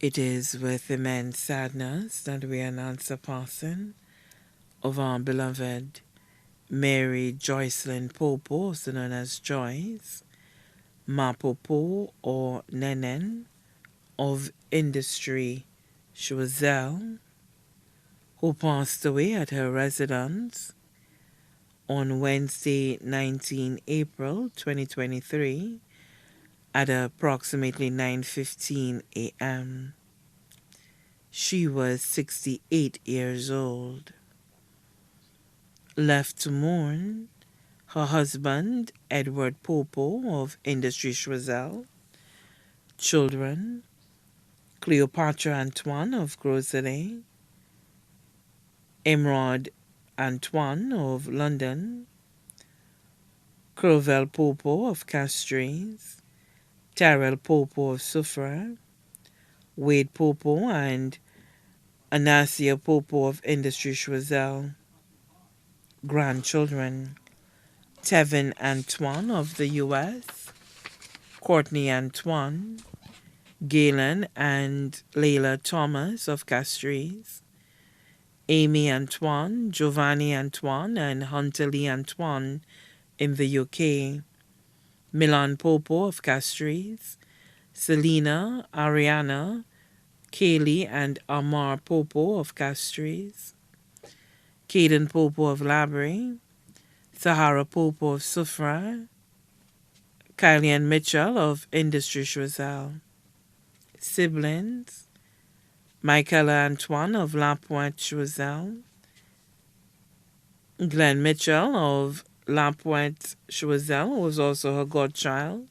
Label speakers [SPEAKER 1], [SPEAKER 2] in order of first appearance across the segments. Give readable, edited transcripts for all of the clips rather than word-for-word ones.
[SPEAKER 1] It is with immense sadness that we announce the passing of our beloved Mary Joyceline Popo, also known as Joyce, Ma Popo or Nenen, of Industry Choiseul, who passed away at her residence on Wednesday, 19 April 2023 at approximately 9:15 a.m. She was 68 years old. Left to mourn, her husband, Edward Popo of Industry Choiseul, children, Cleopatra Antoine of Groseilliers, Emerald Antoine of London, Crowell Popo of Castries, Tyrrell Popo of Suffra, Wade Popo and Anasia Popo of Industry Choiseul, grandchildren, Tevin Antoine of the U.S., Courtney Antoine, Galen and Layla Thomas of Castries, Amy Antoine, Giovanni Antoine, and Hunter Lee Antoine in the UK, Milan Popo of Castries, Selena, Ariana, Kaylee and Amar Popo of Castries, Caden Popo of Labrie, Sahara Popo of Suffra, Kylie and Mitchell of Industry Choiseul. Siblings, Michaela Antoine of La Pointe Choiseul, Glenn Mitchell of La Pointe Choiseul, who was also her godchild,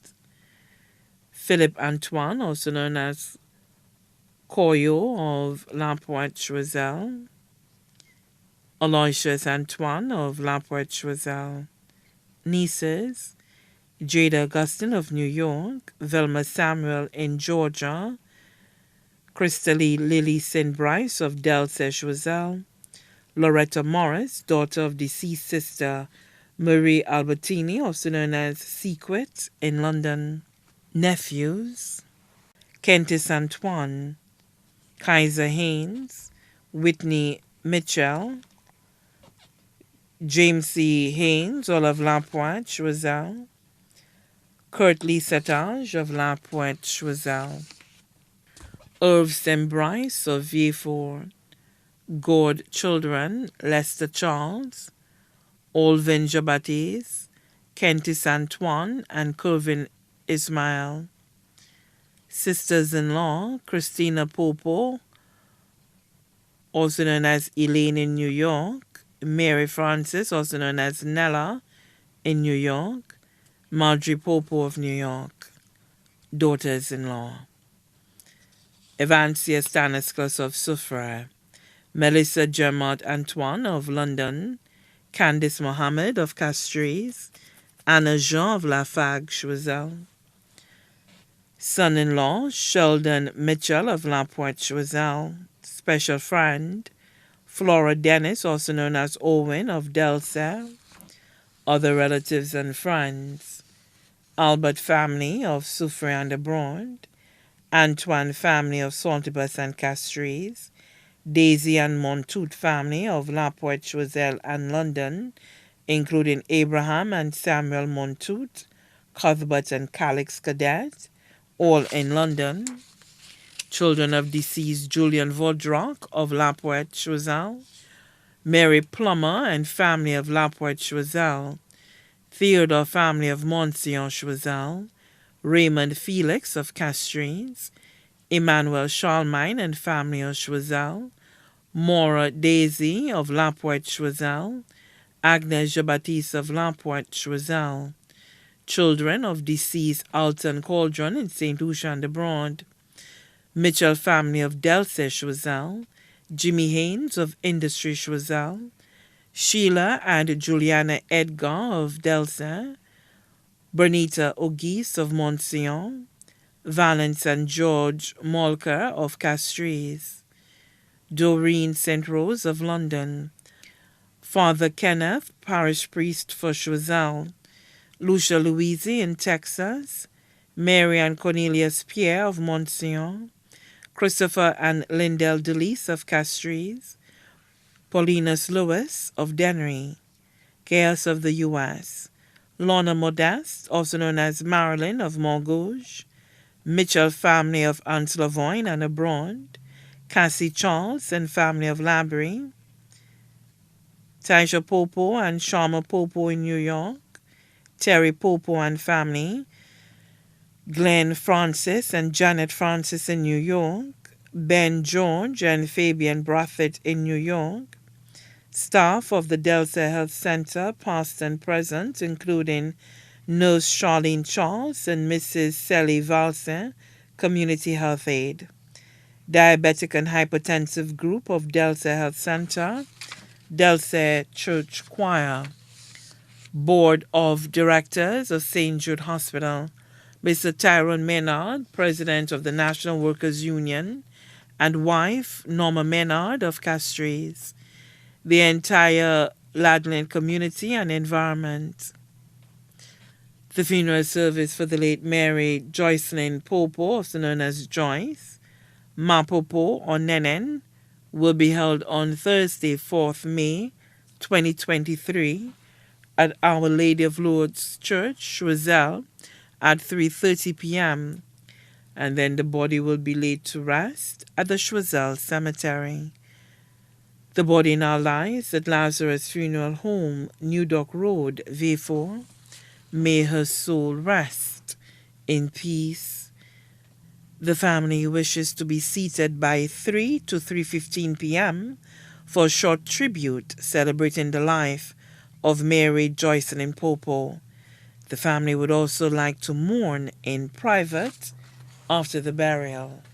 [SPEAKER 1] Philip Antoine, also known as Koyo of La Pointe Choiseul, Aloysius Antoine of La Pointe Choiseul. Nieces, Jada Augustine of New York, Velma Samuel in Georgia, Crystalie Lily St. Bryce of Delsey Choiseul, Loretta Morris, daughter of deceased sister Marie Albertini, also known as Sequit, in London. Nephews, Kentis Antoine, Kaiser Haynes, Whitney Mitchell, James C. Haynes, all of La Pointe Choiseul, Kurt Lee Setage of La Pointe Choiseul, Irv St. Bryce of Vieux-Fort, Gord Children, Lester Charles, Olvin Jabatis, Kentis Antoine, and Curvin Ismail. Sisters-in-law, Christina Popo, also known as Elaine in New York, Mary Frances, also known as Nella in New York, Marjorie Popo of New York. Daughters-in-law, Evancia Stanislas of Suffra, Melissa Germont Antoine of London, Candice Mohammed of Castries, Anna Jean of Lafargue Choiseul. Son-in-law, Sheldon Mitchell of La Pointe Choiseul. Special friend, Flora Dennis, also known as Owen of Delsey. Other relatives and friends, Albert family of Suffra and abroad, Antoine family of Saltibus and Castries, Daisy and Montoute family of La Pointe Choiseul and London, including Abraham and Samuel Montoute, Cuthbert and Calix Cadet, all in London. Children of deceased Julian Vaudrock of La Pointe Choiseul, Mary Plummer and family of La Pointe Choiseul, Theodore family of Monsignor Choiseul, Raymond Felix of Castries, Emmanuel Charlemagne and family of Choiseul, Maura Daisy of La Pointe Choiseul, Agnes Jabatis of La Pointe Choiseul. Children of deceased Alton Cauldron in St. Lucia and abroad, Mitchell family of Delsey Choiseul, Jimmy Haynes of Industry Choiseul, Sheila and Juliana Edgar of Delsey, Bernita Auguste of Monsignor, Valence and George Molker of Castries, Doreen St. Rose of London, Father Kenneth, parish priest for Choiseul, Lucia Louise in Texas, Mary and Cornelius Pierre of Monsignor, Christopher and Lindell DeLeese of Castries, Paulinus Lewis of Dennery, Chaos of the U.S., Lorna Modeste, also known as Marilyn of Montgauge, Mitchell family of Anse-Lavoine and abroad, Cassie Charles and family of Labrie, Taisha Popo and Sharma Popo in New York, Terry Popo and family, Glenn Francis and Janet Francis in New York, Ben George and Fabian Brathett in New York, staff of the Delta Health Center, past and present, including Nurse Charlene Charles and Mrs. Sally Valsin, Community Health Aide, Diabetic and Hypertensive Group of Delta Health Center, Delta Church Choir, Board of Directors of St. Jude Hospital, Mr. Tyrone Menard, President of the National Workers Union, and wife Norma Menard of Castries, the entire Ladlin community and environment. The funeral service for the late Mary Joyceline Popo, also known as Joyce, Ma Popo or Nenen, will be held on Thursday, 4th May 2023 at Our Lady of Lourdes Church, Choiseul, at 3:30 p.m. And then the body will be laid to rest at the Choiseul Cemetery. The body now lies at Lazarus Funeral Home, New Dock Road, V4. May her soul rest in peace. The family wishes to be seated by 3 to 3:15 p.m. for a short tribute celebrating the life of Mary Joyceline Popo. The family would also like to mourn in private after the burial.